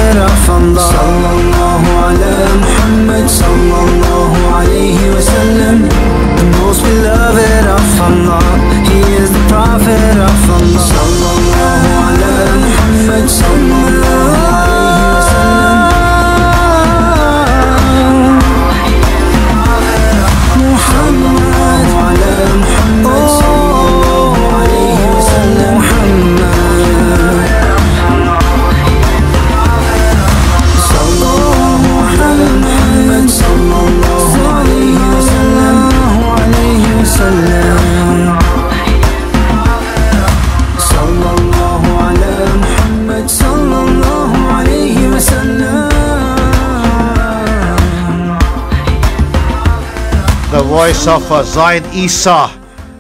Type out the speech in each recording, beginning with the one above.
Prophet of Allah. Sallallahu ala Muhammad, sallallahu alayhi wa sallam. The most beloved of Allah, he is the Prophet of Allah. Sallallahu ala Muhammad, sallallahu alayhi wa sallam. Muhammad ala Muhammad, sallallahu alayhi wa sallam. Muhammad, sallallahu alayhi wa sallam. Sallallahu ala Muhammad, sallallahu alayhi wa sallam. The voice of Zaid Isa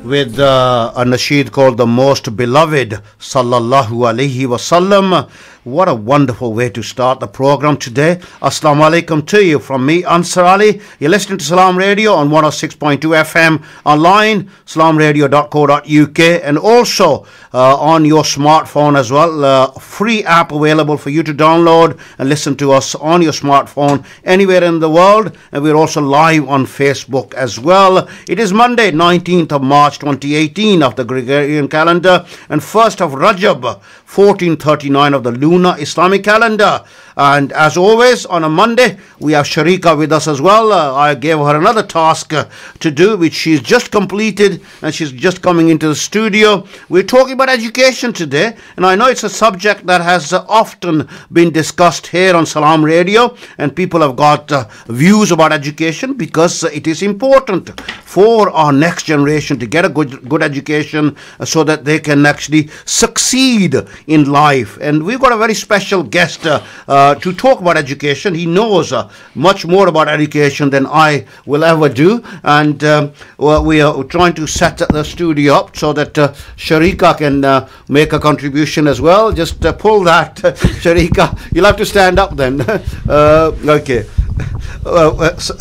with a nasheed called The Most Beloved, sallallahu alayhi wa sallam. What a wonderful way to start the program today. Assalamu alaikum to you from me, Ansar Ali. You're listening to Salaam Radio on 106.2 FM, online, salamradio.co.uk, and also on your smartphone as well. Free app available for you to download and listen to us on your smartphone anywhere in the world. And we're also live on Facebook as well. It is Monday, 19th of March 2018 of the Gregorian calendar and 1st of Rajab 1439 of the lunar Islamic calendar. And as always, on a Monday, we have Sharika with us as well. I gave her another task to do, which she's just completed, and she's just coming into the studio. We're talking about education today, and I know it's a subject that has often been discussed here on Salaam Radio, and people have got views about education because it is important for our next generation to get a good education so that they can actually succeed in life. And we've got a very special guest to talk about education. He knows much more about education than I will ever do, and we are trying to set the studio up so that Sharika can make a contribution as well. Just pull that, Sharika. You'll have to stand up then. Okay.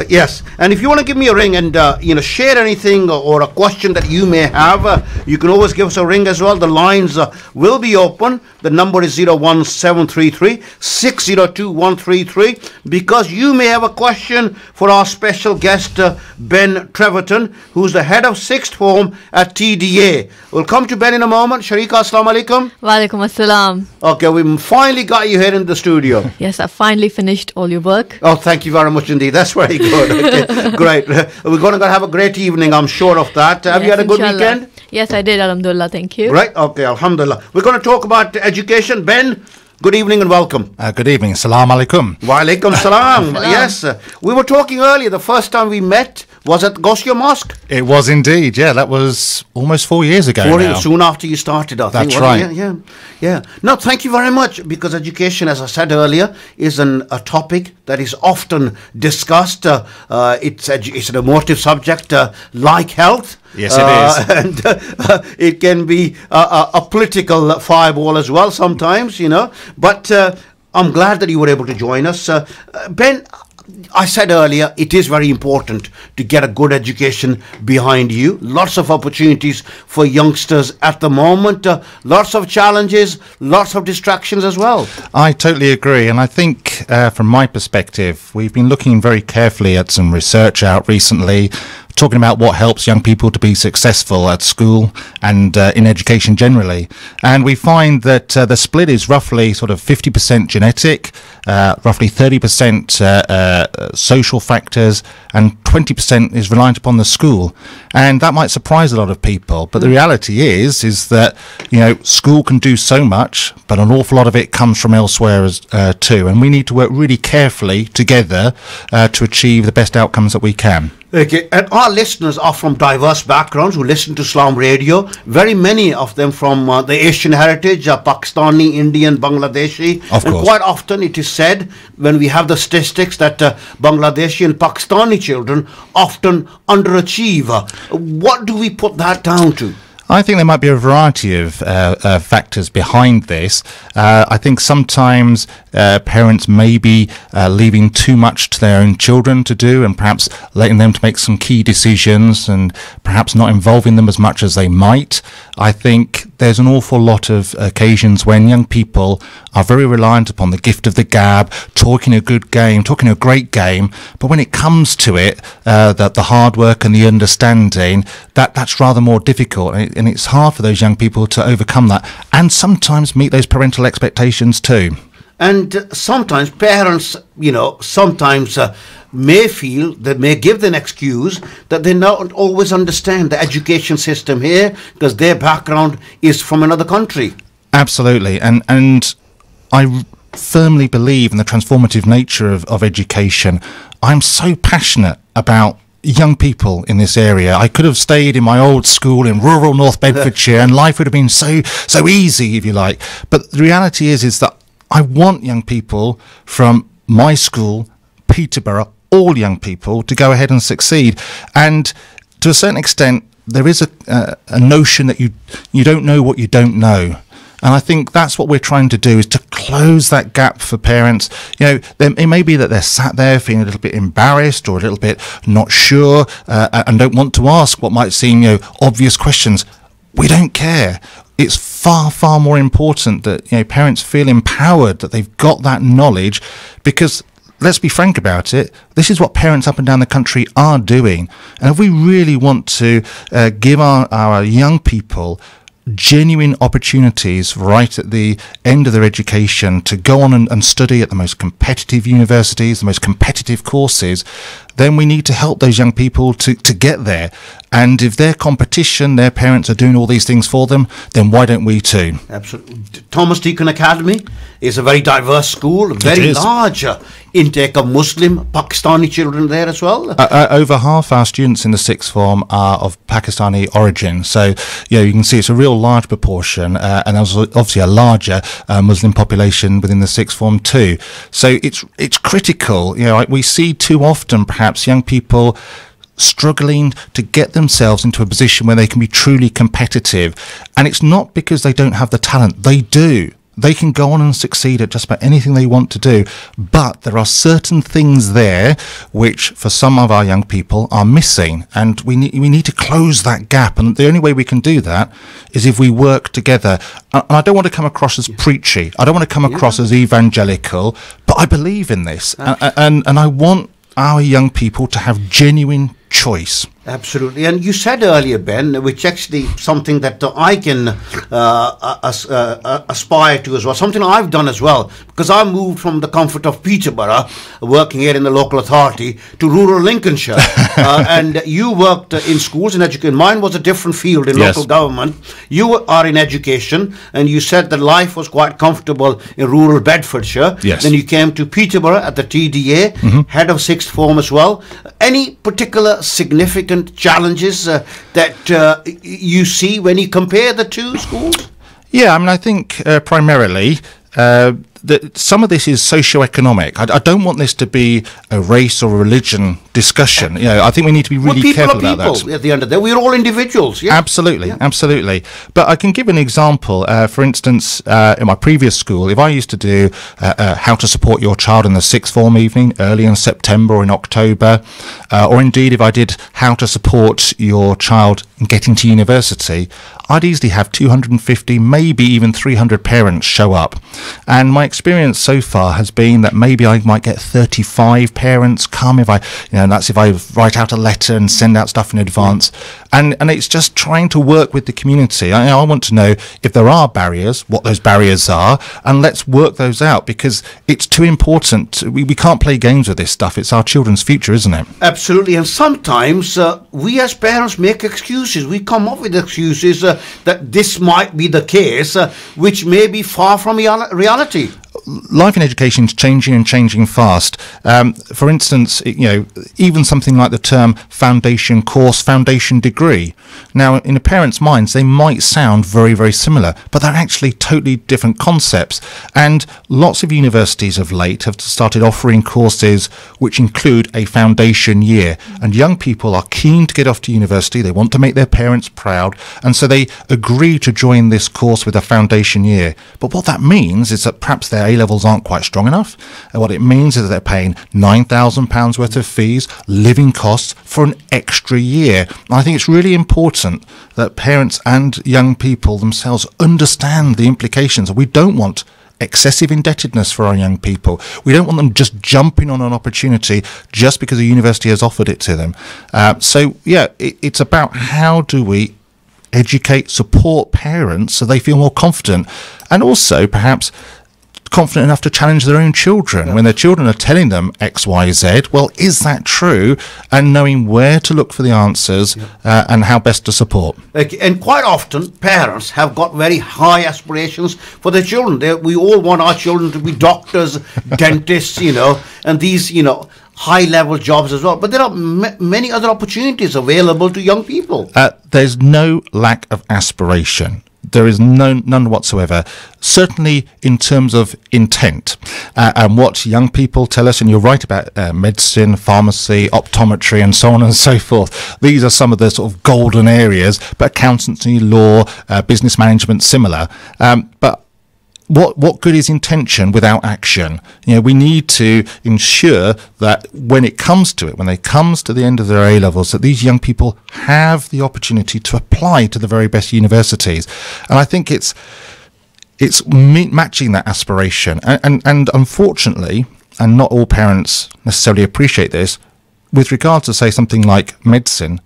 Yes, and if you want to give me a ring and share anything or a question that you may have, you can always give us a ring as well. The lines will be open. The number is 01733 602 133, because you may have a question for our special guest Ben Treverton, who's the head of 6th form at TDA. We'll come to Ben in a moment. Sharika, assalamu alaikum. Wa alaikum assalam. Okay, we finally got you here in the studio. Yes, I finally finished all your work. Oh, thank you very much indeed. That's very good. Okay, great. We're going to have a great evening, I'm sure of that. Have you had a good weekend? Yes, I did. Alhamdulillah, thank you. Right, okay, alhamdulillah. We're going to talk about education. Ben, good evening and welcome. Good evening. Salam alaikum. Wa alaikum salam. Yes, we were talking earlier. The first time we met was at Gosia Mosque. It was indeed, yeah. That was almost 4 years ago now. Soon after you started, I think. That's right. Yeah. No, thank you very much, because education, as I said earlier, is a topic that is often discussed. It's an emotive subject, like health. Yes, it is. And it can be a political fireball as well sometimes, But I'm glad that you were able to join us. Ben, I said earlier, it is very important to get a good education behind you. Lots of opportunities for youngsters at the moment. Lots of challenges, lots of distractions as well. I totally agree. And I think from my perspective, we've been looking very carefully at some research out recently, talking about what helps young people to be successful at school and in education generally. And we find that the split is roughly sort of 50% genetic, roughly 30% social factors, and 20% is reliant upon the school. And that might surprise a lot of people, but the reality is that, school can do so much, but an awful lot of it comes from elsewhere too. And we need to work really carefully together to achieve the best outcomes that we can. Okay, and our listeners are from diverse backgrounds who listen to Salaam Radio. Very many of them from the Asian heritage, Pakistani, Indian, Bangladeshi. Of course. And quite often it is said, when we have the statistics, that Bangladeshi and Pakistani children often underachieve. What do we put that down to? I think there might be a variety of factors behind this. I think sometimes parents may be leaving too much to their own children to do, and perhaps letting them to make some key decisions and perhaps not involving them as much as they might. I think there's an awful lot of occasions when young people are very reliant upon the gift of the gab, talking a good game, talking a great game, but when it comes to it, that the hard work and the understanding, that's rather more difficult, and it's hard for those young people to overcome that, and sometimes meet those parental expectations too. And sometimes parents, sometimes may feel, that may give an excuse that they don't always understand the education system here because their background is from another country. Absolutely. And I firmly believe in the transformative nature of education. I'm so passionate about young people in this area. I could have stayed in my old school in rural North Bedfordshire and life would have been so easy, if you like. But the reality is that I want young people from my school, Peterborough, all young people, to go ahead and succeed. And to a certain extent, there is a notion that you don't know what you don't know. And I think that's what we're trying to do, is to close that gap for parents. It may be that they're sat there feeling a little bit embarrassed or a little bit not sure and don't want to ask what might seem obvious questions. We don't care. It's far, far more important that parents feel empowered, that they've got that knowledge, because let's be frank about it, this is what parents up and down the country are doing. And if we really want to give our young people genuine opportunities right at the end of their education to go on and study at the most competitive universities, the most competitive courses, then we need to help those young people to get there. And if their competition, their parents are doing all these things for them, then why don't we too? Absolutely. Thomas Deacon Academy is a very diverse school, very large intake of Muslim, Pakistani children there as well. Over half our students in the sixth form are of Pakistani origin. So, you can see it's a real large proportion, and there's obviously a larger Muslim population within the sixth form too. So it's critical. We see too often perhaps young people struggling to get themselves into a position where they can be truly competitive. And it's not because they don't have the talent. They do. They can go on and succeed at just about anything they want to do. But there are certain things there which, for some of our young people, are missing. And we need to close that gap. And the only way we can do that is if we work together. And I don't want to come across as preachy. I don't want to come across as evangelical. But I believe in this. And I want our young people to have genuine choice. Absolutely. And you said earlier, Ben, which actually something that I can aspire to as well, something I've done as well, because I moved from the comfort of Peterborough, working here in the local authority, to rural Lincolnshire. And you worked in schools and education. Mine was a different field in local government. You are in education, and you said that life was quite comfortable in rural Bedfordshire. Yes. Then you came to Peterborough at the TDA, head of sixth form as well. Any particular significant challenges that you see when you compare the two schools? Yeah, I think primarily that some of this is socio-economic. I don't want this to be a race or a religion discussion. I think we need to be really careful about that. At the end of the day, we're all individuals. Yeah? Absolutely. But I can give an example. For instance, in my previous school, if I used to do how to support your child in the sixth form evening, early in September or in October, or indeed if I did how to support your child in getting to university, I'd easily have 250, maybe even 300 parents show up. And my experience so far has been that maybe I might get 35 parents come if and that's if I write out a letter and send out stuff in advance. And it's just trying to work with the community. I want to know if there are barriers, what those barriers are, and let's work those out, because it's too important. We can't play games with this stuff. It's our children's future, isn't it? Absolutely. And sometimes we as parents make excuses. We come up with excuses that this might be the case, which may be far from reality. Life in education is changing fast. For instance, even something like the term foundation course, foundation degree. Now, in a parent's minds, they might sound very, very similar, but they're actually totally different concepts. And lots of universities of late have started offering courses which include a foundation year. And young people are keen to get off to university. They want to make their parents proud. And so they agree to join this course with a foundation year. But what that means is that perhaps their A-levels aren't quite strong enough. And what it means is they're paying £9,000 worth of fees, living costs for an extra year. And I think it's really important that parents and young people themselves understand the implications. We don't want excessive indebtedness for our young people. We don't want them just jumping on an opportunity just because a university has offered it to them. It's about how do we educate, support parents so they feel more confident, and also perhaps confident enough to challenge their own children when their children are telling them X, Y, Z. Well, is that true? And knowing where to look for the answers and how best to support. And quite often, parents have got very high aspirations for their children. We all want our children to be doctors, dentists, and these, high-level jobs as well. But there are many other opportunities available to young people. There's no lack of aspiration. There is none whatsoever, certainly in terms of intent. And what young people tell us, and you're right about medicine, pharmacy, optometry, and so on and so forth. These are some of the sort of golden areas, but accountancy, law, business management, similar. But what good is intention without action? We need to ensure that when it comes to it, when they comes to the end of their A-levels, that these young people have the opportunity to apply to the very best universities. And I think it's matching that aspiration. And unfortunately, and not all parents necessarily appreciate this, with regards to, say, something like medicine,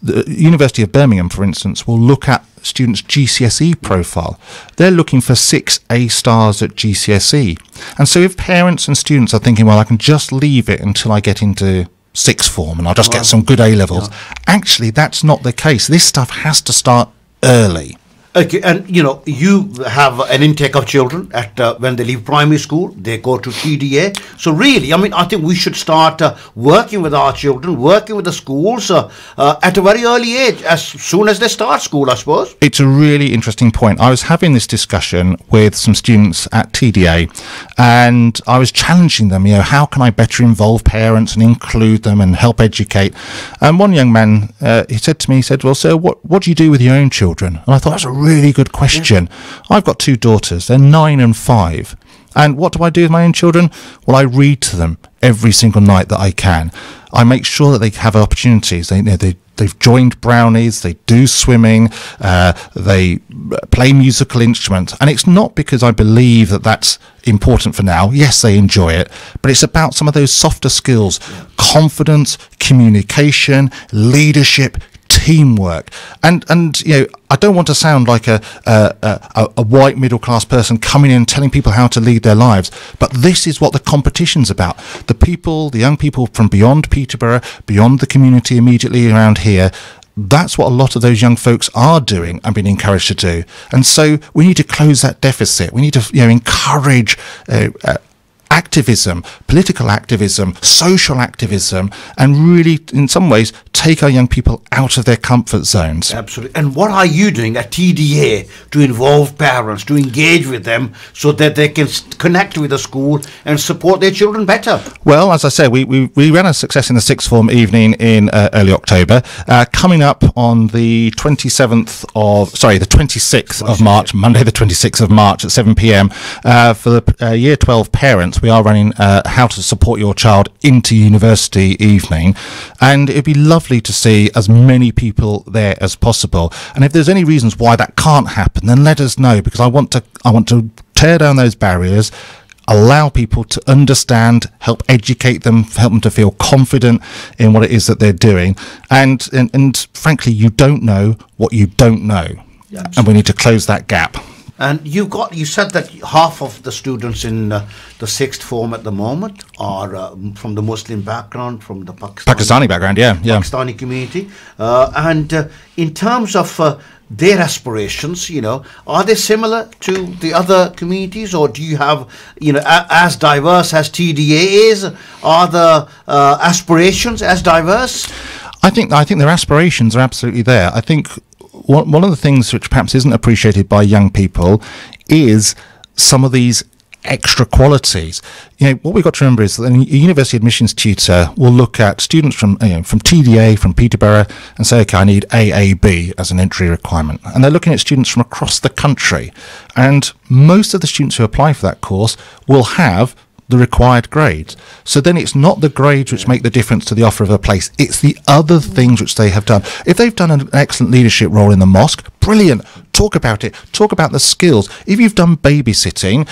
the University of Birmingham, for instance, will look at students' GCSE profile. They're looking for 6 A stars at GCSE. And so if parents and students are thinking, well, I can just leave it until I get into sixth form and I'll just get some good A-levels, actually, that's not the case. This stuff has to start early. Okay, and you have an intake of children at when they leave primary school, they go to TDA. So really, I think we should start working with our children, working with the schools at a very early age, as soon as they start school, I suppose. It's a really interesting point. I was having this discussion with some students at TDA, and I was challenging them, how can I better involve parents and include them and help educate? And one young man, he said to me, well, sir, what do you do with your own children? And I thought, that's a really good question. I've got 2 daughters. They're 9 and 5. And what do I do with my own children? Well, I read to them every single night that I can. I make sure that they have opportunities. They've joined Brownies, they do swimming, they play musical instruments. And it's not because I believe that that's important for now. Yes, they enjoy it, but it's about some of those softer skills, confidence, communication, leadership, teamwork. And I don't want to sound like a white middle class person coming in and telling people how to lead their lives, but this is what the competition's about. The young people from beyond Peterborough, beyond the community immediately around here, that's what a lot of those young folks are doing and being encouraged to do. And so we need to close that deficit. We need to encourage activism, political activism, social activism, and really, in some ways, take our young people out of their comfort zones. Absolutely. And what are you doing at TDA to involve parents, to engage with them so that they can connect with the school and support their children better? Well, as I said, we ran a Success in the Sixth Form evening in early October. Coming up on the 26th of March, Monday the 26th of March at 7 p.m. For the Year 12 parents, we are running How to Support Your Child into University evening. And it'd be lovely to see as many people there as possible. And if there's any reasons why that can't happen, then let us know, because I want to tear down those barriers, allow people to understand, help educate them, help them to feel confident in what it is that they're doing. And frankly, you don't know what you don't know. Yeah, and we need to close that gap. And you said that half of the students in the sixth form at the moment are from the Muslim background, from the Pakistani background, Pakistani community. And in terms of their aspirations, are they similar to the other communities, or do you have, as diverse as TDA is, are the aspirations as diverse? I think their aspirations are absolutely there. I think one of the things which perhaps isn't appreciated by young people is some of these extra qualities. What we've got to remember is that a university admissions tutor will look at students from from TDA, from Peterborough, and say, okay, I need AAB as an entry requirement. And they're looking at students from across the country. And most of the students who apply for that course will have the required grades. So then it's not the grades which make the difference to the offer of a place. It's the other things which they have done. If they've done an excellent leadership role in the mosque, brilliant. Talk about it. Talk about the skills. If you've done babysitting,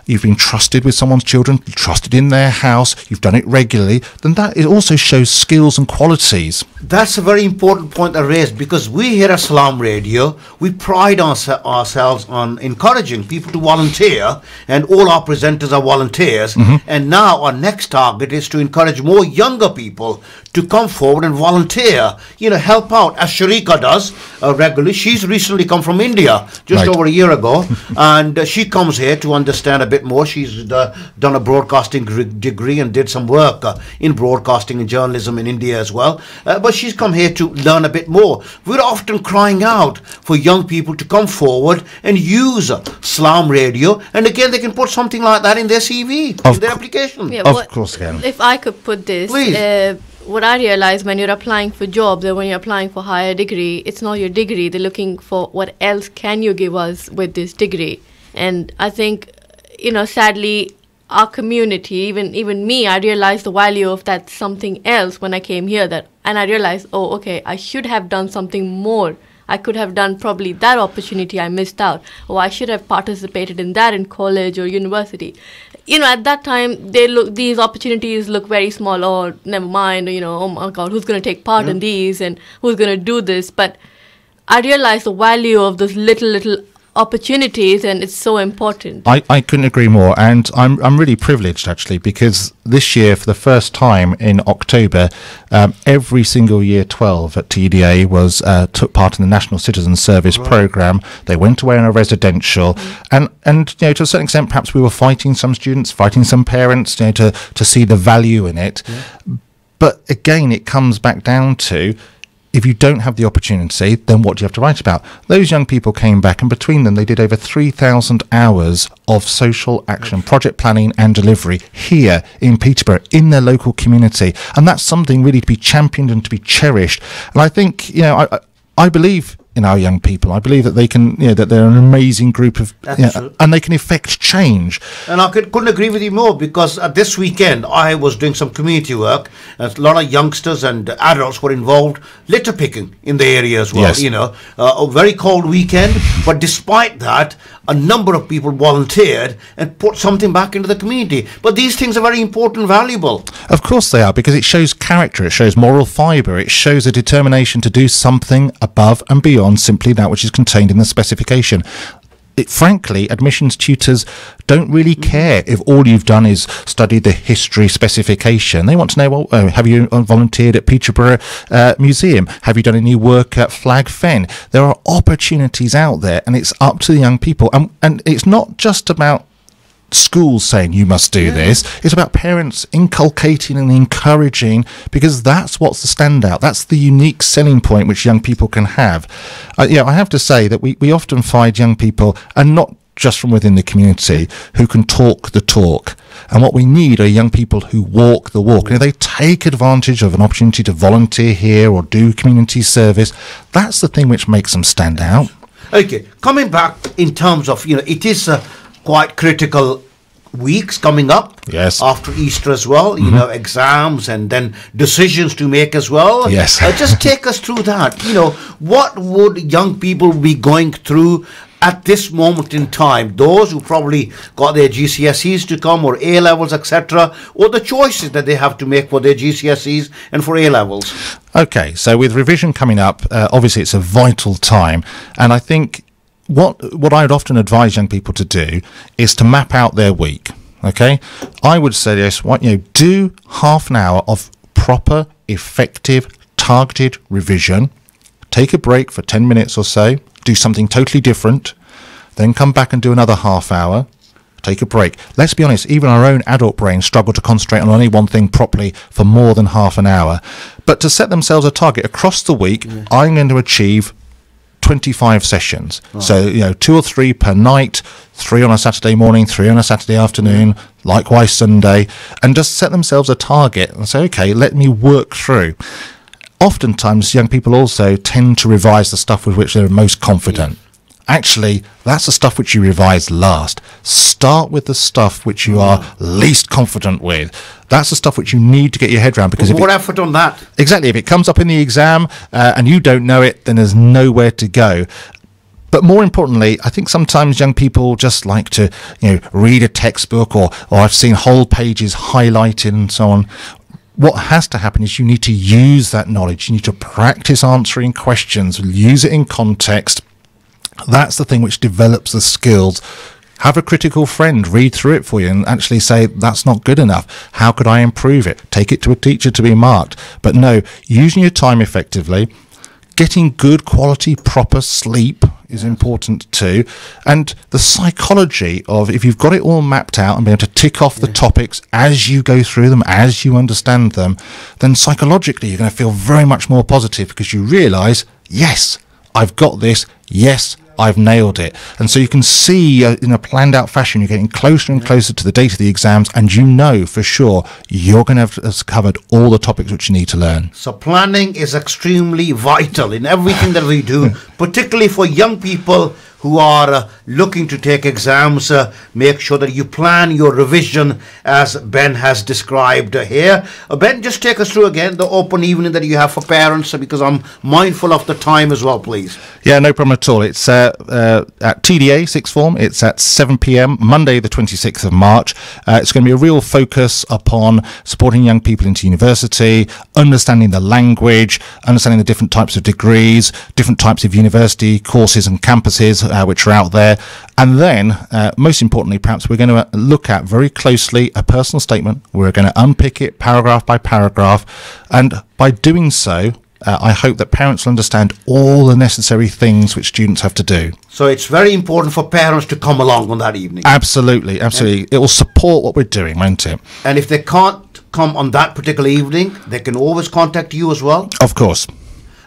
you've been trusted with someone's children, trusted in their house, you've done it regularly, then that it also shows skills and qualities. That's a very important point I raised, because we here at Salaam Radio, we pride ourselves on encouraging people to volunteer, and all our presenters are volunteers. And now our next target is to encourage more younger people to come forward and volunteer, help out, as Sharika does regularly. She's recently come from India just over a year ago, and she comes here to understand a bit more. She's done a broadcasting degree and did some work in broadcasting and journalism in India as well, but she's come here to learn a bit more. We're often crying out for young people to come forward and use Salaam Radio, and again they can put something like that in their CV, in their application. Yeah, Of course they can. If I could put this, Please. What I realize when you're applying for jobs or when you're applying for higher degree, it's not your degree. They're looking for what else can you give us with this degree. And I think, sadly, our community, even me, I realized the value of that something else when I came here. And I realized, oh, okay, I should have done something more. I could have done probably that opportunity I missed out. Or I should have participated in that in college or university. At that time, these opportunities look very small. Oh, never mind. Oh my God, who's going to take part in these and who's going to do this? But I realized the value of those little opportunities, and it's so important. I couldn't agree more, and I'm really privileged actually, because this year for the first time in October, every single year 12 at TDA was took part in the National Citizen Service Programme. They went away on a residential, and to a certain extent perhaps we were fighting some students, fighting some parents, to see the value in it. But again, it comes back down to, if you don't have the opportunity, then what do you have to write about? Those young people came back, and between them they did over 3,000 hours of social action, project planning and delivery here in Peterborough, in their local community. And that's something really to be championed and to be cherished. And I think, I believe in our young people. I believe that they can, that they're an amazing group of, and they can effect change. And I couldn't agree with you more, because this weekend I was doing some community work, and a lot of youngsters and adults were involved litter picking in the area as well. Yes. A very cold weekend, but despite that, a number of people volunteered and put something back into the community. But these things are very important and valuable. Of course they are, because it shows character, it shows moral fibre, it shows a determination to do something above and beyond simply that which is contained in the specification. Frankly, admissions tutors don't really care if all you've done is study the history specification. They want to know, well, have you volunteered at Peterborough Museum? Have you done any work at Flag Fen? There are opportunities out there, and it's up to the young people. And it's not just about schools saying you must do this. It's about parents inculcating and encouraging, because that's what's the standout. That's the unique selling point which young people can have. I have to say that we often find young people, and not just from within the community, who can talk the talk. And what we need are young people who walk the walk. And if they take advantage of an opportunity to volunteer here or do community service, that's the thing which makes them stand out. Okay, coming back in terms of, it is quite critical weeks coming up. Yes. After Easter as well, exams and then decisions to make as well. Yes. Just take us through that. What would young people be going through at this moment in time? Those who probably got their GCSEs to come, or A levels, etc., or the choices that they have to make for their GCSEs and for A levels. Okay, so with revision coming up, obviously it's a vital time, and I think what I would often advise young people to do is to map out their week. Okay, I would suggest do half an hour of proper, effective, targeted revision. Take a break for 10 minutes or so. Do something totally different. Then come back and do another half hour. Take a break. Let's be honest, even our own adult brains struggle to concentrate on only one thing properly for more than half an hour. But to set themselves a target across the week, I'm going to achieve 25 sessions. So, 2 or 3 per night, 3 on a Saturday morning, 3 on a Saturday afternoon, likewise Sunday, and just set themselves a target and say, okay, let me work through. Oftentimes, young people also tend to revise the stuff with which they're most confident. Actually, that's the stuff which you revise last. Start with the stuff which you are least confident with. That's the stuff which you need to get your head around. Because more effort on that. Exactly. If it comes up in the exam and you don't know it, then there's nowhere to go. But more importantly, I think sometimes young people just like to, read a textbook or I've seen whole pages highlighted and so on. What has to happen is you need to use that knowledge. You need to practice answering questions, use it in context. That's the thing which develops the skills. Have a critical friend read through it for you and actually say, that's not good enough. How could I improve it? Take it to a teacher to be marked. But no, using your time effectively, getting good quality, proper sleep is important too. And the psychology of, if you've got it all mapped out and be able to tick off the topics as you go through them, as you understand them, then psychologically you're going to feel very much more positive because you realise, yes, I've got this. Yes, I've nailed it. And so you can see in a planned out fashion, you're getting closer and closer to the date of the exams, and you know for sure you're going to have covered all the topics which you need to learn. So planning is extremely vital in everything that we do, particularly for young people who are looking to take exams. Make sure that you plan your revision as Ben has described here. Ben, just take us through again the open evening that you have for parents, because I'm mindful of the time as well, please. Yeah, no problem at all. It's at TDA, sixth form. It's at 7 p.m, Monday the 26th of March. It's going to be a real focus upon supporting young people into university, understanding the language, understanding the different types of degrees, different types of university courses and campuses which are out there. And then, most importantly, perhaps we're going to look at very closely a personal statement. We're going to unpick it paragraph by paragraph. And by doing so, I hope that parents will understand all the necessary things which students have to do. So it's very important for parents to come along on that evening. Absolutely, absolutely. It will support what we're doing, won't it? And if they can't come on that particular evening, they can always contact you as well? Of course.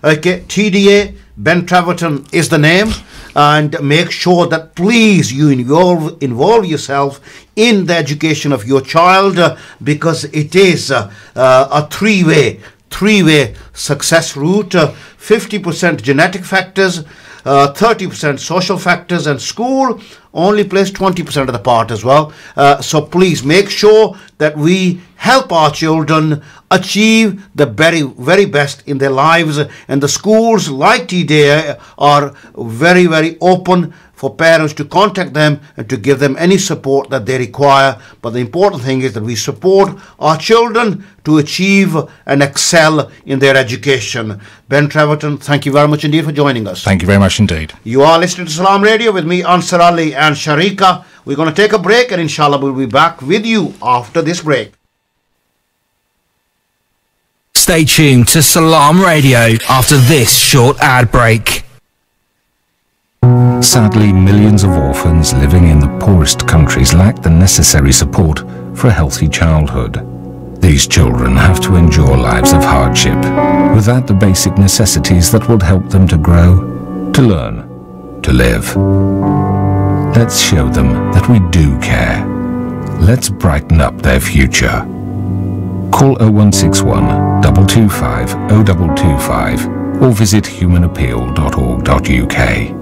Okay, TDA, Ben Treverton is the name. And make sure that please you involve yourself in the education of your child, because it is a three-way success route. 50% genetic factors, 30% social factors, and school only plays 20% of the part as well. So please make sure that we help our children achieve the very, very best in their lives. And the schools like TDA are very, very open for parents to contact them and to give them any support that they require. But the important thing is that we support our children to achieve and excel in their education. Ben Treverton, thank you very much indeed for joining us. Thank you very much indeed. You are listening to Salaam Radio with me, Ansar Ali and Sharika. We're going to take a break, and inshallah we'll be back with you after this break. Stay tuned to Salaam Radio after this short ad break. Sadly, millions of orphans living in the poorest countries lack the necessary support for a healthy childhood. These children have to endure lives of hardship without the basic necessities that would help them to grow, to learn, to live. Let's show them that we do care. Let's brighten up their future. Call 0161 225 0225 or visit humanappeal.org.uk.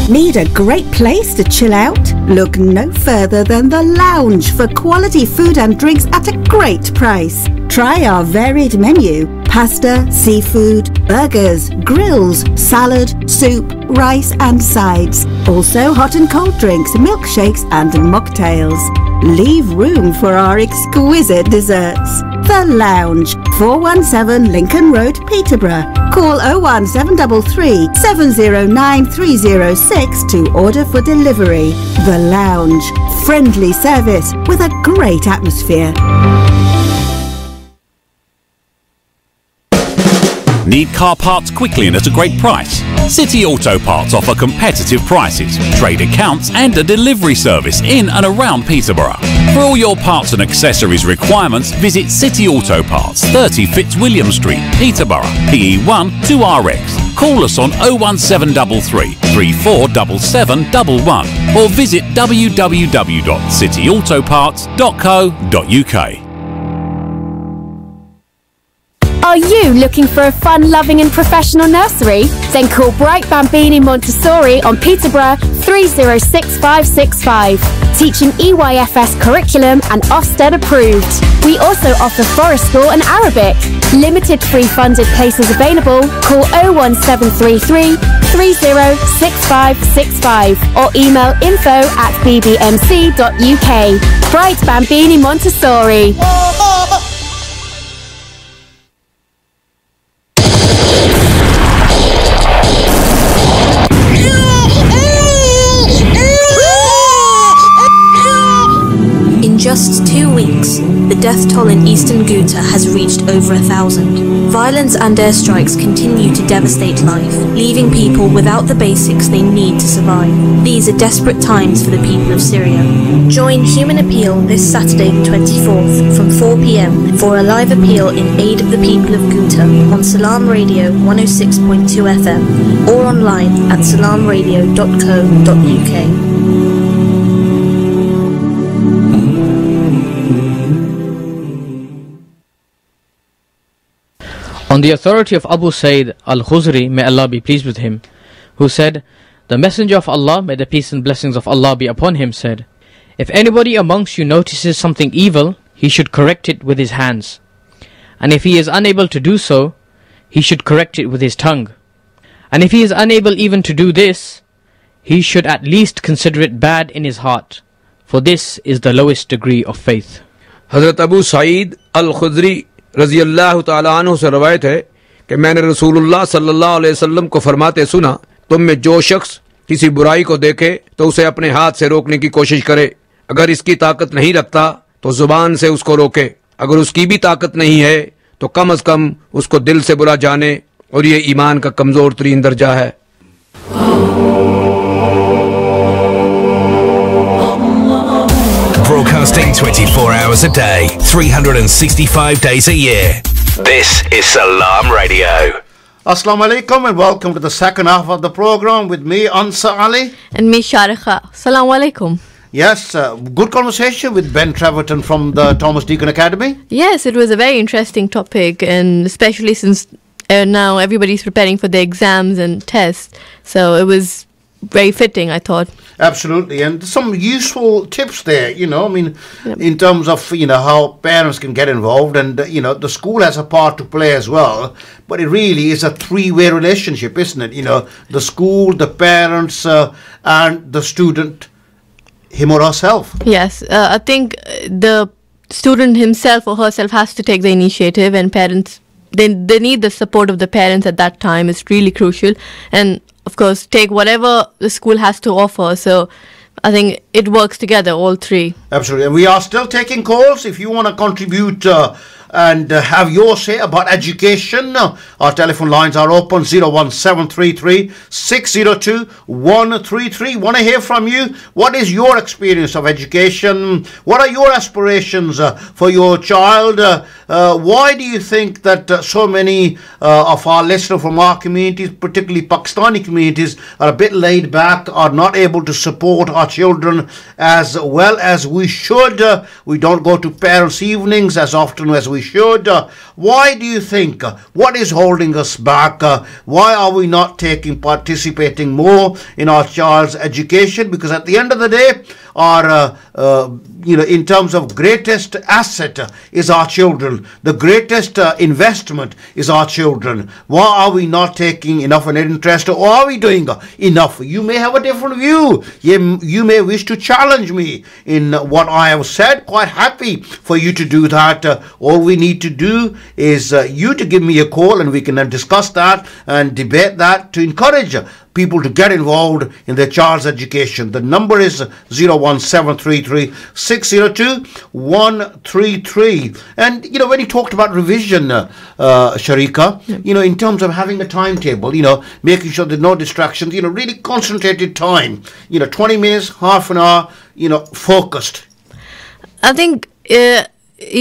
Need a great place to chill out? Look no further than The Lounge for quality food and drinks at a great price. Try our varied menu: pasta, seafood, burgers, grills, salad, soup, rice and sides. Also hot and cold drinks, milkshakes and mocktails. Leave room for our exquisite desserts. The Lounge, 417 Lincoln Road, Peterborough. Call 01733 709 306 to order for delivery. The Lounge, friendly service with a great atmosphere. Need car parts quickly and at a great price? City Auto Parts offer competitive prices, trade accounts and a delivery service in and around Peterborough. For all your parts and accessories requirements, visit City Auto Parts, 30 Fitzwilliam Street, Peterborough, PE1 2RX. Call us on 01733 347711 or visit www.cityautoparts.co.uk. Are you looking for a fun-loving and professional nursery? Then call Bright Bambini Montessori on Peterborough 306565. Teaching EYFS curriculum and Ofsted approved. We also offer Forest School and Arabic. Limited free funded places available. Call 01733 306565 or email info@bbmc.uk. Bright Bambini Montessori. Just 2 weeks, the death toll in eastern Ghouta has reached over 1,000. Violence and airstrikes continue to devastate life, leaving people without the basics they need to survive. These are desperate times for the people of Syria. Join Human Appeal this Saturday the 24th from 4 p.m. for a live appeal in aid of the people of Ghouta on Salaam Radio 106.2 FM or online at salamradio.co.uk. On the authority of Abu Sayyid al-Khuzri, may Allah be pleased with him, who said, "The Messenger of Allah, may the peace and blessings of Allah be upon him, said, if anybody amongst you notices something evil, he should correct it with his hands. And if he is unable to do so, he should correct it with his tongue. And if he is unable even to do this, he should at least consider it bad in his heart, for this is the lowest degree of faith." Hazrat Abu Sayyid al-Khudri रज़ी अल्लाह ताला अन्हु से रवायत है कि मैंने रसूलुल्लाह सल्लल्लाहु अलैहि वसल्लम को फरमाते सुना, तुम में जो शख्स किसी बुराई को देखे तो उसे अपने हाथ से रोकने की कोशिश करे। अगर इसकी ताकत नहीं रखता तो जुबान से उसको रोके। अगर उसकी भी ताकत नहीं है तो कम अज कम उसको दिल से बुरा जाने, और ये ईमान का कमजोर तरीन दर्जा है। Broadcasting 24 hours a day, 365 days a year. This is Salaam Radio. Assalamu alaikum and welcome to the second half of the program with me, Ansar Ali. And me, Sharikha. Assalamu alaikum. Yes, good conversation with Ben Treverton from the Thomas Deacon Academy. Yes, it was a very interesting topic, and especially since now everybody's preparing for the exams and tests. So it was very fitting, I thought. Absolutely, and some useful tips there, you know, I mean, in terms of, you know, how parents can get involved, and, you know, the school has a part to play as well, but it really is a three-way relationship, isn't it? You know, the school, the parents, and the student, him or herself. Yes, I think the student himself or herself has to take the initiative, and parents, they need the support of the parents at that time. It's really crucial, and of course, take whatever the school has to offer. So I think it works together, all three. Absolutely. And we are still taking calls. If you want to contribute and have your say about education, our telephone lines are open, 01733 602 133. Want to hear from you. What is your experience of education? What are your aspirations for your child? Why do you think that so many of our listeners from our communities, particularly Pakistani communities, are a bit laid back, are not able to support our children as well as we should? We don't go to parents' evenings as often as we should. Why do you think? What is holding us back? Why are we not participating more in our child's education? Because at the end of the day, our in terms of greatest asset is our children. The greatest investment is our children. Why are we not taking enough an interest, or are we doing enough? You may have a different view. You may wish to challenge me in what I have said. Quite happy for you to do that. All we need to do is you to give me a call, and we can then discuss that and debate that to encourage people to get involved in their child's education. The number is 01733 602 133. And, when you talked about revision, Sharika, in terms of having a timetable, making sure there's no distractions, really concentrated time, 20 minutes, half an hour, focused. I think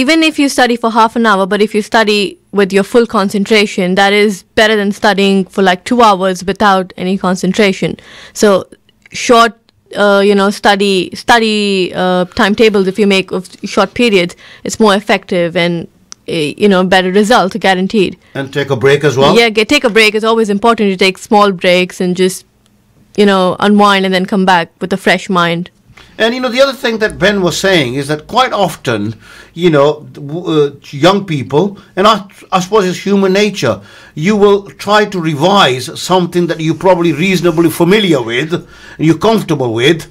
even if you study for half an hour, but if you study with your full concentration, that is better than studying for like 2 hours without any concentration. So short, study timetables, if you make of short periods, it's more effective and better results guaranteed. And take a break as well? Yeah, take a break. It's always important to take small breaks and just, unwind and then come back with a fresh mind. And, the other thing that Ben was saying is that quite often, young people, and I suppose it's human nature, you will try to revise something that you're probably reasonably familiar with, and you're comfortable with,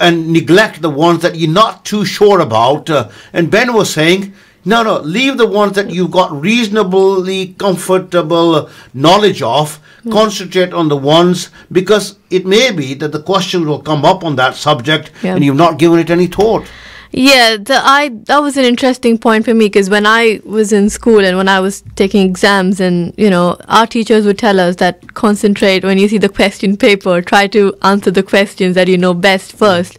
and neglect the ones that you're not too sure about. And Ben was saying, no, leave the ones that you've got reasonably comfortable knowledge of. Concentrate on the ones, because it may be that the questions will come up on that subject and you've not given it any thought. Yeah, that was an interesting point for me, because when I was in school and when I was taking exams, and our teachers would tell us that concentrate when you see the question paper, try to answer the questions that you know best first,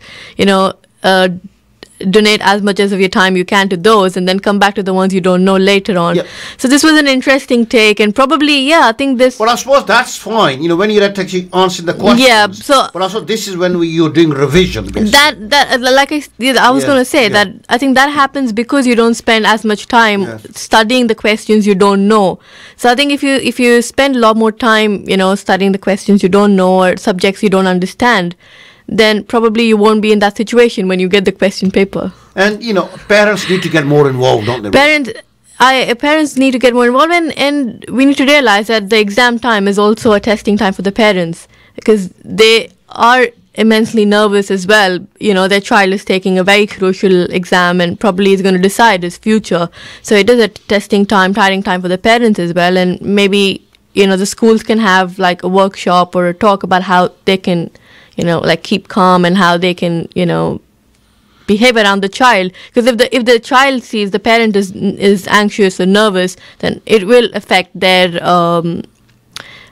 donate as much as of your time you can to those, and then come back to the ones you don't know later on. So this was an interesting take, and probably I think this. Well, I suppose that's fine. when you're actually answering the questions. Yeah. So. But also, this is when you're doing revision. Basically. That like I was going to say that I think that happens because you don't spend as much time studying the questions you don't know. So I think if you spend a lot more time, studying the questions you don't know or subjects you don't understand, then probably you won't be in that situation when you get the question paper. And, parents need to get more involved, don't they? Parents need to get more involved, and we need to realize that the exam time is also a testing time for the parents, because they are immensely nervous as well. Their child is taking a very crucial exam and probably is going to decide his future. So it is a testing time, tiring time for the parents as well, and maybe, the schools can have like a workshop or a talk about how they can keep calm and how they can, behave around the child. Because if the child sees the parent is anxious or nervous, then it will affect their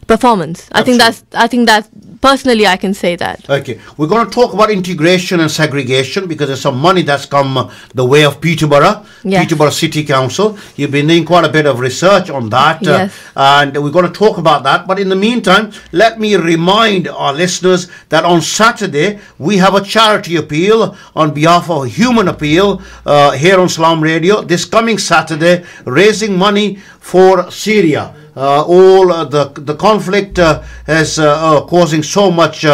performance. I think that's personally I can say that. Okay, we're going to talk about integration and segregation, because there's some money that's come the way of Peterborough, Peterborough City Council. You've been doing quite a bit of research on that, and we're going to talk about that. But in the meantime, let me remind our listeners that on Saturday we have a charity appeal on behalf of Human Appeal here on Salaam Radio this coming Saturday, raising money for Syria. The conflict is causing so much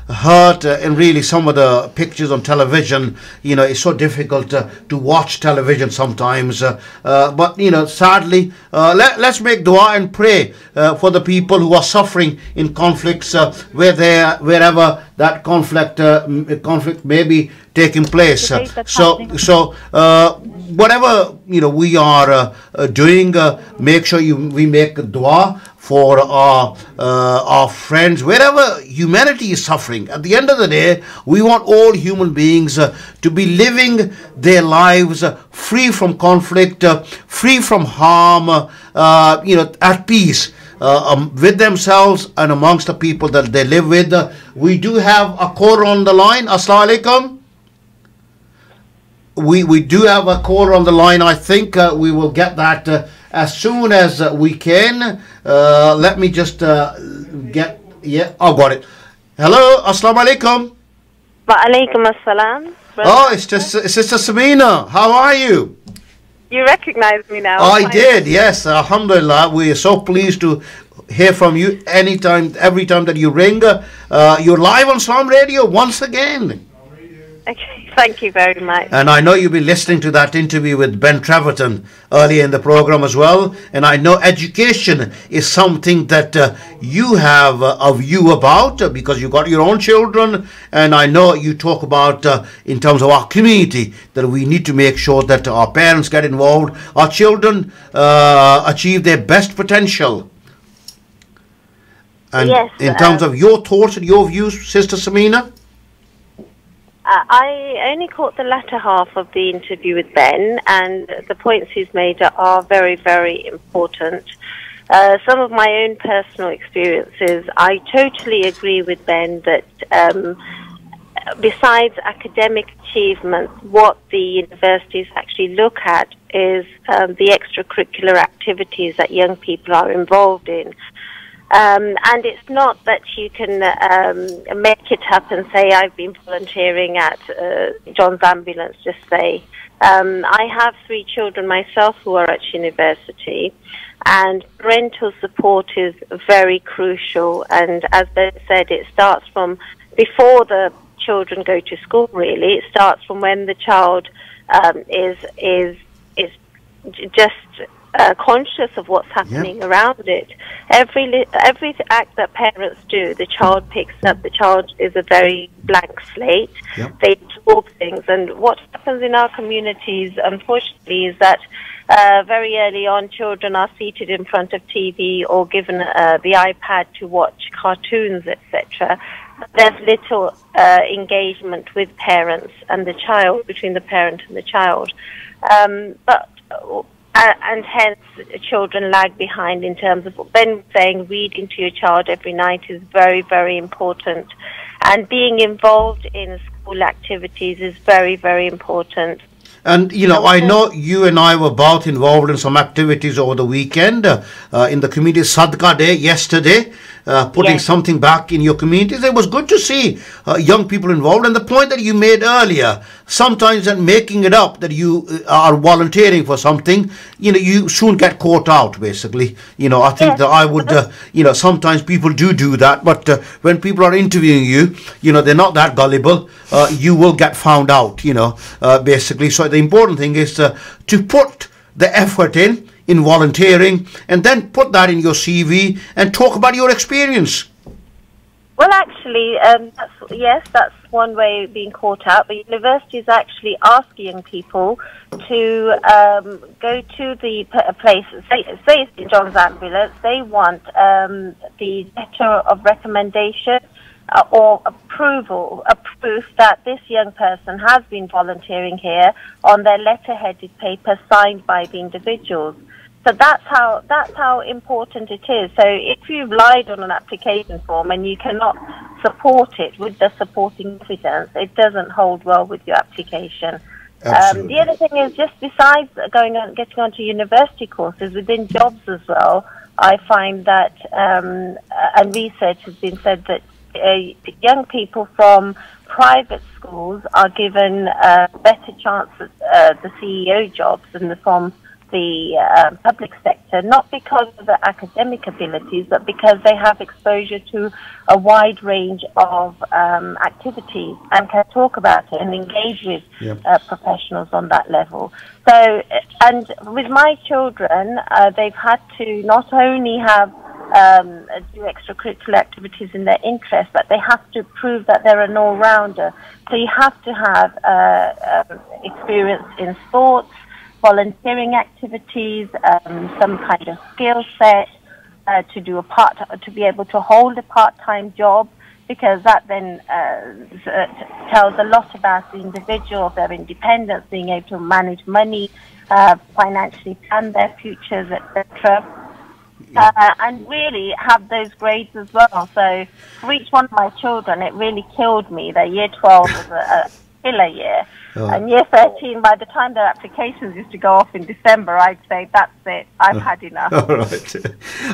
hurt, and really some of the pictures on television, it's so difficult to watch television sometimes. But sadly, let's make dua and pray for the people who are suffering in conflicts wherever that conflict may be taking place. So whatever we are doing, make sure we make dua for our friends wherever humanity is suffering. At the end of the day, we want all human beings to be living their lives free from conflict, free from harm, at peace with themselves and amongst the people that they live with. We do have a caller on the line. Assalamu alaikum. We do have a caller on the line. I think we will get that as soon as we can. Let me just got it. Hello, assalamu alaikum. Wa alaikum assalam. Oh, it's Sister Samina. How are you? You recognize me now. I did, yes. Alhamdulillah. We are so pleased to hear from you anytime, every time that you ring. You're live on Salaam Radio once again. Okay, thank you very much. And I know you've been listening to that interview with Ben Treverton earlier in the program as well. And I know education is something that you have a view about because you got your own children. And I know you talk about in terms of our community that we need to make sure that our parents get involved, our children achieve their best potential. And Yes, in terms of your thoughts and your views, Sister Samina? I only caught the latter half of the interview with Ben, and the points he's made are very, very important. Some of my own personal experiences, I totally agree with Ben that besides academic achievements, what the universities actually look at is the extracurricular activities that young people are involved in. And it's not that you can make it up and say, I've been volunteering at John's Ambulance, just say. I have 3 children myself who are at university, and parental support is very crucial. And as Ben said, it starts from before the children go to school, really. It starts from when the child is just conscious of what's happening around it. Every act that parents do, the child picks up. The child is a very blank slate. They absorb things. And what happens in our communities, unfortunately, is that very early on, children are seated in front of TV or given the iPad to watch cartoons, etc. There's little engagement with parents and the child, between the parent and the child. And hence, children lag behind in terms of what Ben was saying. Reading to your child every night is very, very important. And being involved in school activities is very, very important. And, you know, I know you and I were both involved in some activities over the weekend in the community Sadqa Day yesterday, putting something back in your communities. It was good to see young people involved. And the point that you made earlier, sometimes that making it up that you are volunteering for something, you know, you soon get caught out, basically. You know, I think that I would, you know, sometimes people do that. But when people are interviewing you, you know, they're not that gullible. You will get found out, you know, basically. So the important thing is to put the effort in volunteering, and then put that in your CV and talk about your experience. Well, actually, that's one way of being caught out. But universities actually ask young people to go to the place, say it's in John's Ambulance. They want the letter of recommendation or approval, a proof that this young person has been volunteering here on their letter-headed paper signed by the individuals. So that's how important it is. So if you've lied on an application form and you cannot support it with the supporting evidence, it doesn't hold well with your application. The other thing is, just besides getting onto university courses, within jobs as well, I find that, and research has been said that young people from private schools are given better chance at the CEO jobs than from the public sector, not because of their academic abilities, but because they have exposure to a wide range of activities and can talk about it and engage with professionals on that level. So, and with my children, they've had to not only have do extracurricular activities in their interest, but they have to prove that they're an all-rounder. So you have to have experience in sports, volunteering activities, some kind of skill set to be able to hold a part-time job, because that then tells a lot about the individual, their independence, being able to manage money, financially plan their futures, etc. And really have those grades as well. So for each one of my children, it really killed me. Their year 12 was a killer year. And year 13, by the time their applications used to go off in December, I'd say, that's it, I've had enough. All right.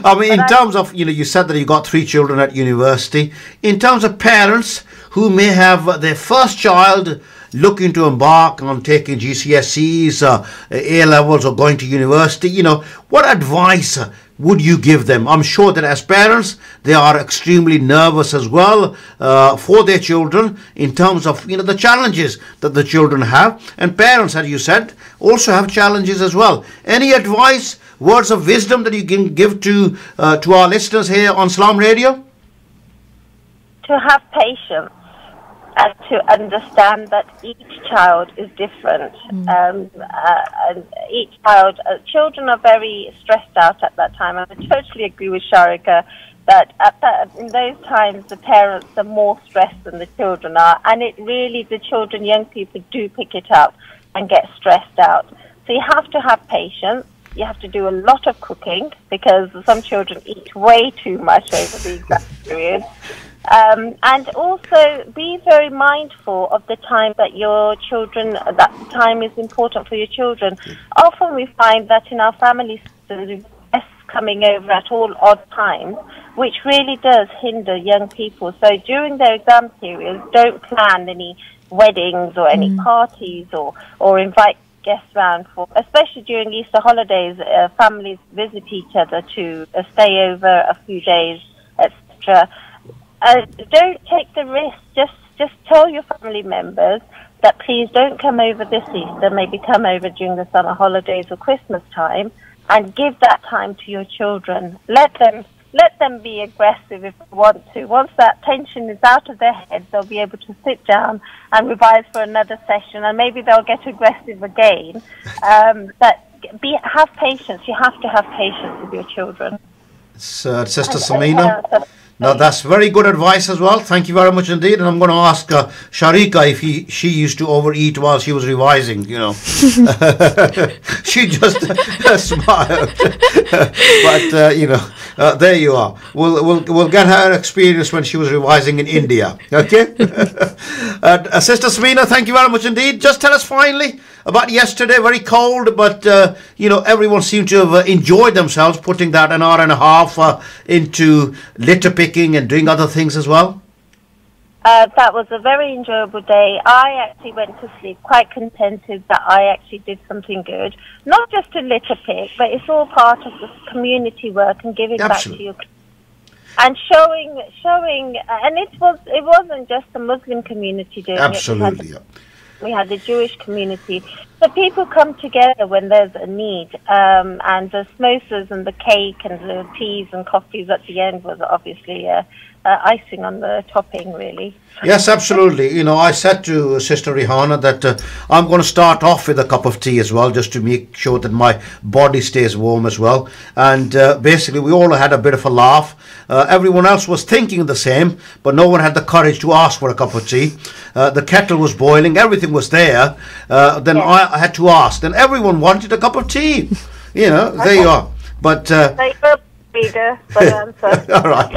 I mean, in terms of, you know, you said that you got 3 children at university. In terms of parents who may have their first child looking to embark on taking GCSEs, A-levels, or going to university, you know, what advice would you give them? I'm sure that as parents, they are extremely nervous as well for their children in terms of, you know, the challenges that the children have. And parents, as you said, also have challenges as well. Any advice, words of wisdom that you can give to our listeners here on Salaam Radio? To have patience and to understand that each child is different. And each child, children are very stressed out at that time. And I totally agree with Sharika But in those times, the parents are more stressed than the children are, and it really, the children, young people do pick it up and get stressed out. So you have to have patience. You have to do a lot of cooking because some children eat way too much over the exam period. And also be very mindful of the time that your children, that time is important for your children. Often we find that in our family systems, guests coming over at all odd times, which really does hinder young people. So during their exam periods, don't plan any weddings or any parties or invite guests round for, especially during Easter holidays, families visit each other to stay over a few days, etc. Don't take the risk. Just tell your family members that please don't come over this Easter. Maybe come over during the summer holidays or Christmas time, and give that time to your children. Let them be aggressive if they want to. Once that tension is out of their heads, they'll be able to sit down and revise for another session, and maybe they'll get aggressive again. But have patience. You have to have patience with your children. Sister Samina. Now that's very good advice as well. Thank you very much indeed. And I'm going to ask Sharika if she used to overeat while she was revising. You know, she just smiled. But you know, there you are. We'll get her experience when she was revising in India. Okay, Sister Samina, thank you very much indeed. Just tell us finally about yesterday. Very cold, but you know, everyone seemed to have enjoyed themselves, putting that an hour and a half into litter picking and doing other things as well. That was a very enjoyable day. I actually went to sleep quite contented that I actually did something good. Not just to litter pick, but it's all part of the community work and giving back to your and showing, and it wasn't just the Muslim community doing it. We had the Jewish community. So people come together when there's a need. And the samosas and the cake and the teas and coffees at the end was obviously icing on the topping, really. Yes, absolutely. You know, I said to Sister Rihanna that I'm going to start off with a cup of tea as well, just to make sure that my body stays warm as well. And basically, we all had a bit of a laugh. Everyone else was thinking the same, but no one had the courage to ask for a cup of tea. The kettle was boiling, everything was there. Then I had to ask. Then everyone wanted a cup of tea. You know, there you are. But all right.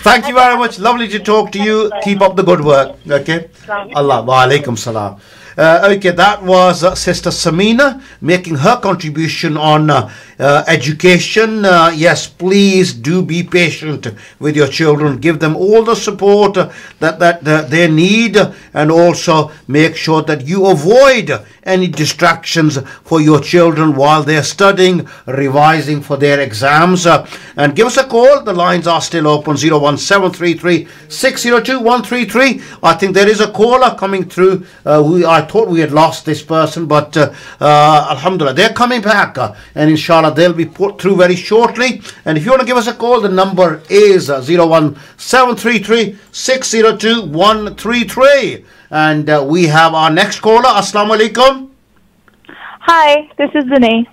Thank you very much. Lovely to talk to you. Keep up the good work. Okay. Allah wa alaikum salam. Okay, that was Sister Samina making her contribution on education. Yes, please do be patient with your children. Give them all the support that they need, and also make sure that you avoid any distractions for your children while they're studying, revising for their exams. And give us a call. The lines are still open, 01733 602 133. I think there is a caller coming through. I thought we had lost this person, but alhamdulillah, they're coming back, and inshallah they'll be put through very shortly. And if you want to give us a call, the number is 01733 602 133. And we have our next caller. Assalamu alaikum. Hi, this is Vinay.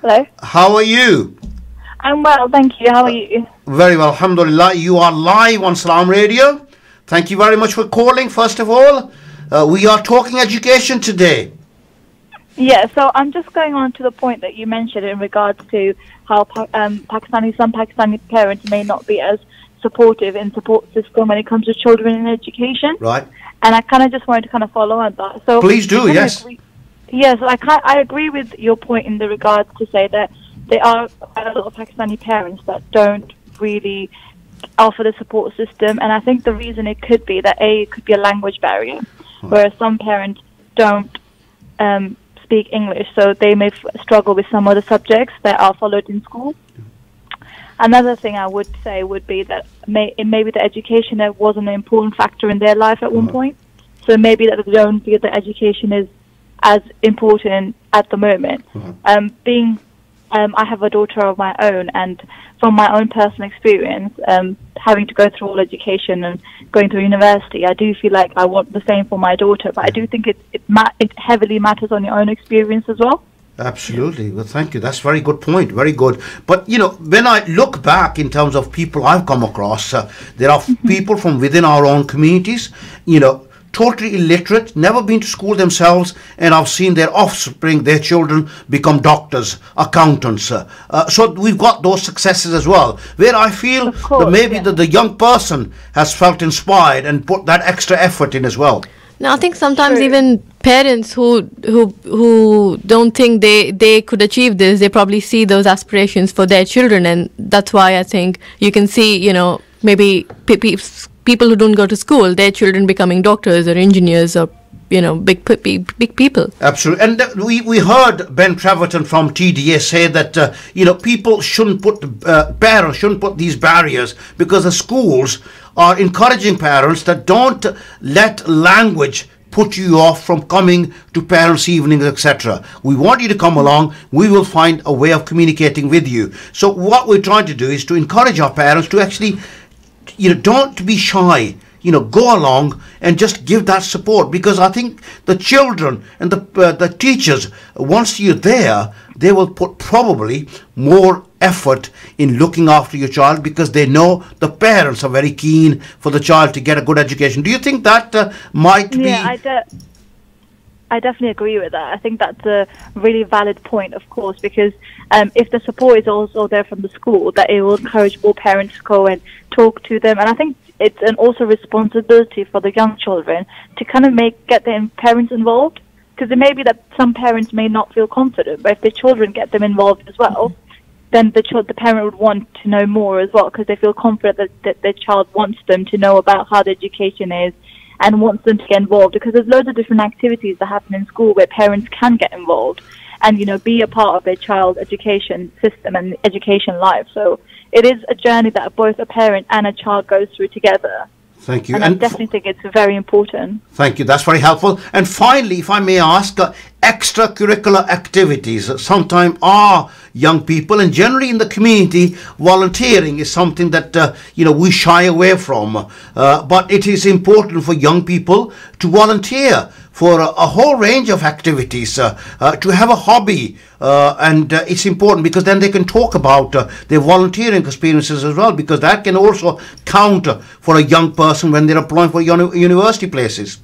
Hello. How are you? I'm well, thank you. How are you? Very well, alhamdulillah. You are live on Salaam Radio. Thank you very much for calling, first of all. We are talking education today. Yeah, so I'm just going on to the point that you mentioned in regards to how some Pakistani parents may not be as supportive in support system when it comes to children in education. Right. And I kind of just wanted to kind of follow on that. So please do, yes. Yes, I agree with your point in the regards to say that there are quite a lot of Pakistani parents that don't really offer the support system, and I think the reason it could be that it could be a language barrier, where some parents don't speak English, so they may struggle with some of the subjects that are followed in school. Another thing I would say would be that maybe the education wasn't an important factor in their life at one point, so maybe that they don't feel that education is as important at the moment. I have a daughter of my own, and from my own personal experience, having to go through all education and going through university, I do feel like I want the same for my daughter, but I do think it heavily matters on your own experience as well. Absolutely. Well, thank you. That's very good point. Very good. But, when I look back in terms of people I've come across, there are people from within our own communities, totally illiterate, never been to school themselves, and I've seen their offspring, their children, become doctors, accountants. So we've got those successes as well, where I feel that maybe the young person has felt inspired and put that extra effort in as well. Now, I think sometimes even parents who don't think they could achieve this, they probably see those aspirations for their children, and that's why I think you can see, maybe people who don't go to school, their children becoming doctors or engineers or big people. Absolutely. And we heard Ben Treverton from TDA say that people shouldn't parents shouldn't put these barriers, because the schools are encouraging parents that don't let language put you off from coming to parents' evenings, etc. We want you to come along. We will find a way of communicating with you. So what we're trying to do is to encourage our parents to actually, don't be shy. Go along and just give that support, because I think the children and the teachers, once you're there, they will put probably more effort in looking after your child, because they know the parents are very keen for the child to get a good education. Do you think that might be... Yeah, I definitely agree with that. I think that's a really valid point, of course, because if the support is also there from the school, that it will encourage more parents to go and talk to them. And I think it's an also responsibility for the young children to kind of get their parents involved, because it may be that some parents may not feel confident, but if their children get them involved as well, then the parent would want to know more as well, because they feel confident that their child wants them to know about how the education is and wants them to get involved, because there's loads of different activities that happen in school where parents can get involved and be a part of their child's education system and education life. So it is a journey that both a parent and a child goes through together. Thank you. And I definitely think it's very important. Thank you. That's very helpful. And finally, if I may ask, extracurricular activities. Sometimes our young people, and generally in the community, volunteering is something that we shy away from. But it is important for young people to volunteer for a whole range of activities, to have a hobby, and it's important, because then they can talk about their volunteering experiences as well, because that can also count for a young person when they're applying for university places.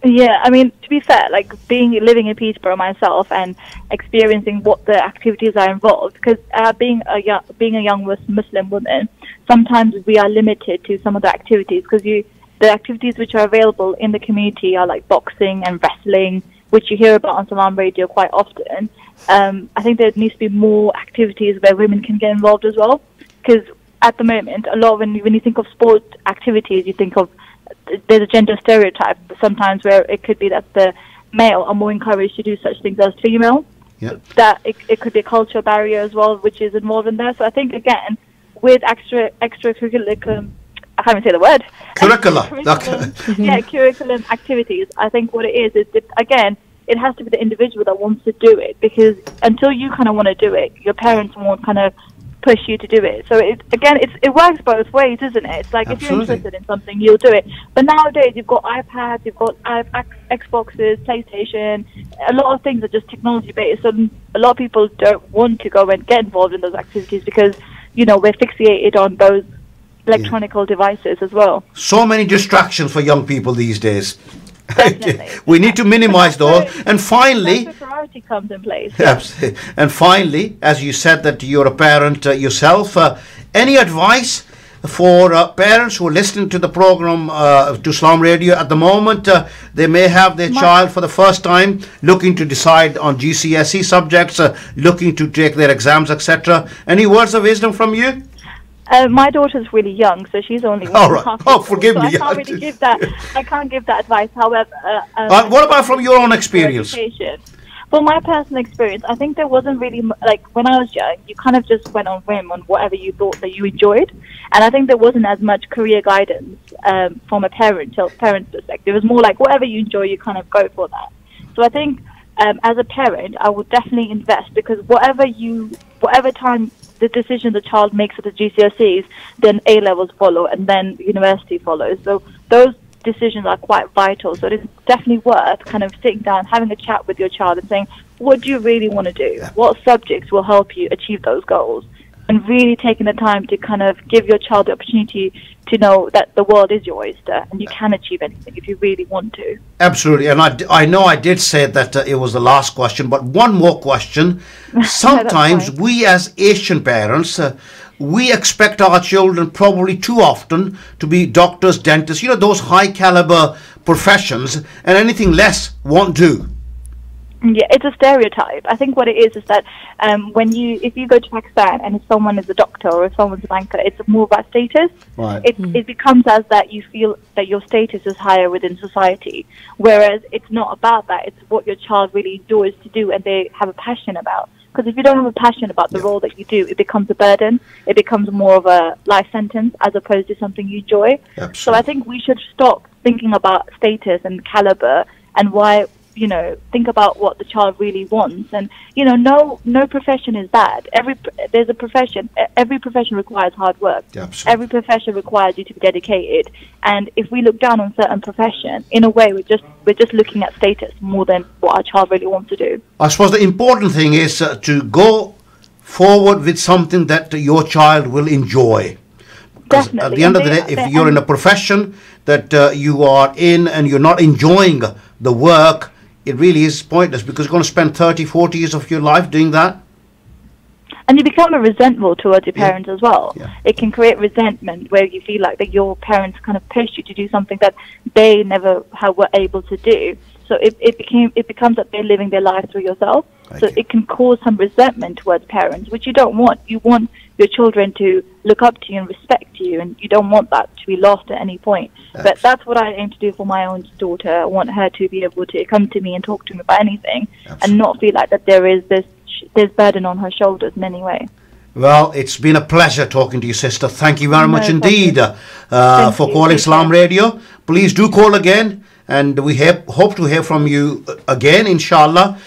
Yeah, I mean, to be fair, like living in Peterborough myself and experiencing what the activities are involved, because being a young Muslim woman, sometimes we are limited to some of the activities, because the activities which are available in the community are like boxing and wrestling, which you hear about on Salaam Radio quite often. I think there needs to be more activities where women can get involved as well, because at the moment, a lot when you think of sport activities, you think of there's a gender stereotype sometimes where it could be that the male are more encouraged to do such things as female. Yeah. That it could be a cultural barrier as well, which is involved in there. So I think, again, with extracurricular, I can't even say the word. Curriculum activities. I think what it is again, it has to be the individual that wants to do it, because until you kind of want to do it, your parents won't kind of push you to do it. So it works both ways, isn't it? It's like, Absolutely. If you're interested in something, you'll do it. But nowadays, you've got iPads, you've got Xboxes, PlayStation. A lot of things are just technology based. So a lot of people don't want to go and get involved in those activities because we're fixated on those electronic devices as well. So many distractions for young people these days. We need to minimize those. And finally, that's where priority comes in place. Absolutely. And finally, as you said that you're a parent yourself, any advice for parents who are listening to the program, to Salaam Radio at the moment? They may have their child for the first time, looking to decide on GCSE subjects, looking to take their exams, etc. Any words of wisdom from you? My daughter's really young, so she's only 1.5 years old. Oh, forgive me. I can't really give that. I can't give that advice. However, what about from your own experience? Well, my personal experience, I think there wasn't really when I was young, you kind of just went on whim on whatever you thought that you enjoyed, and I think there wasn't as much career guidance from a parent's perspective. It was more like whatever you enjoy, you kind of go for that. So I think as a parent, I would definitely invest, because whatever time the decision the child makes for the GCSEs, then A-levels follow, and then university follows. So those decisions are quite vital. So it is definitely worth kind of sitting down, having a chat with your child and saying, what do you really want to do? What subjects will help you achieve those goals? And really taking the time to kind of give your child the opportunity to know that the world is your oyster and you can achieve anything if you really want to. Absolutely. And I know I did say that it was the last question, but one more question. Sometimes we as Asian parents, we expect our children probably too often to be doctors, dentists, those high caliber professions, and anything less won't do. Yeah, it's a stereotype. I think what it is that if you go to Pakistan and if someone is a doctor or if someone's a banker, it's more about status. Right. It becomes as that you feel that your status is higher within society, whereas it's not about that. It's what your child really enjoys to do and they have a passion about. Because if you don't have a passion about the role that you do, it becomes a burden. It becomes more of a life sentence as opposed to something you enjoy. Absolutely. So I think we should stop thinking about status and caliber and why. Think about what the child really wants, and no profession is bad. Every profession requires hard work. Absolutely. Every profession requires you to be dedicated. And if we look down on certain profession, in a way, we're just looking at status more than what our child really wants to do. I suppose the important thing is to go forward with something that your child will enjoy. Definitely. At the end of the day, if you're in a profession that you are in and you're not enjoying the work, it really is pointless because you're going to spend 30, 40 years of your life doing that. And you become resentful towards your parents as well. Yeah. It can create resentment where you feel like that your parents kind of pushed you to do something that they never were able to do. So it becomes that they're living their life through yourself. It can cause some resentment towards parents, which you don't want. You want your children to look up to you and respect you, and you don't want that to be lost at any point. But that's what I aim to do for my own daughter. I want her to be able to come to me and talk to me about anything. Absolutely. And not feel like that there's burden on her shoulders in any way. Well, it's been a pleasure talking to you, sister. Thank you very much indeed for calling Salaam Radio. Please do call again. And we hope to hear from you again, inshallah.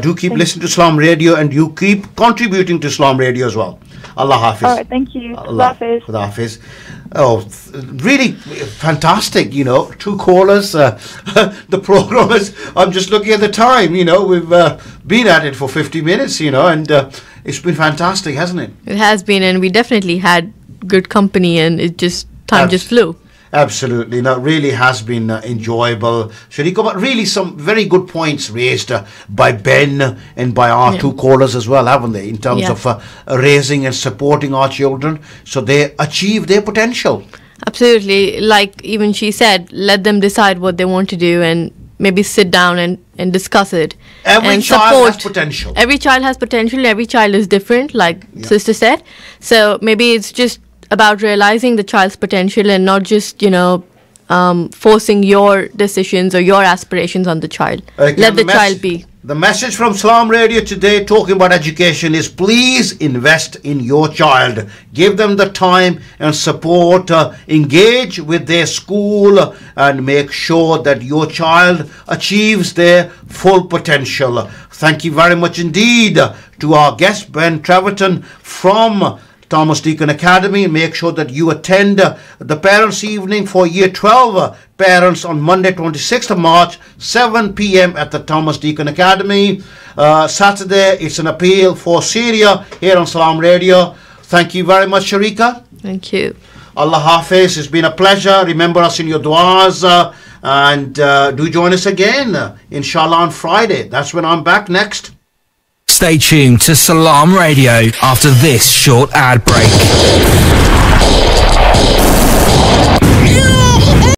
Do keep listening to Salaam Radio and you keep contributing to Salaam Radio as well. Allah Hafiz. All right, thank you. Allah Hafiz. Khuda Hafiz. Oh, really fantastic, 2 callers. The program is, I'm just looking at the time, we've been at it for 50 minutes, and it's been fantastic, hasn't it? It has been, and we definitely had good company, and time just flew. Absolutely. No, it really has been enjoyable, Sharika, but really some very good points raised by Ben and by our 2 callers as well, haven't they, in terms of raising and supporting our children so they achieve their potential. Absolutely. Like even she said, let them decide what they want to do and maybe sit down and discuss it. Every child has potential. Every child has potential. Every child is different, like Sister said. So maybe it's just about realizing the child's potential and not just, forcing your decisions or your aspirations on the child. Let the child be. The message from Salaam Radio today talking about education is please invest in your child. Give them the time and support. Engage with their school and make sure that your child achieves their full potential. Thank you very much indeed to our guest, Ben Treverton from Thomas Deacon Academy. Make sure that you attend the Parents' Evening for Year 12 parents on Monday 26th of March, 7 p.m. at the Thomas Deacon Academy. Saturday, it's an appeal for Syria here on Salaam Radio. Thank you very much, Sharika. Thank you. Allah Hafiz. It's been a pleasure. Remember us in your du'as and do join us again, inshallah, on Friday. That's when I'm back next. Stay tuned to Salaam Radio after this short ad break.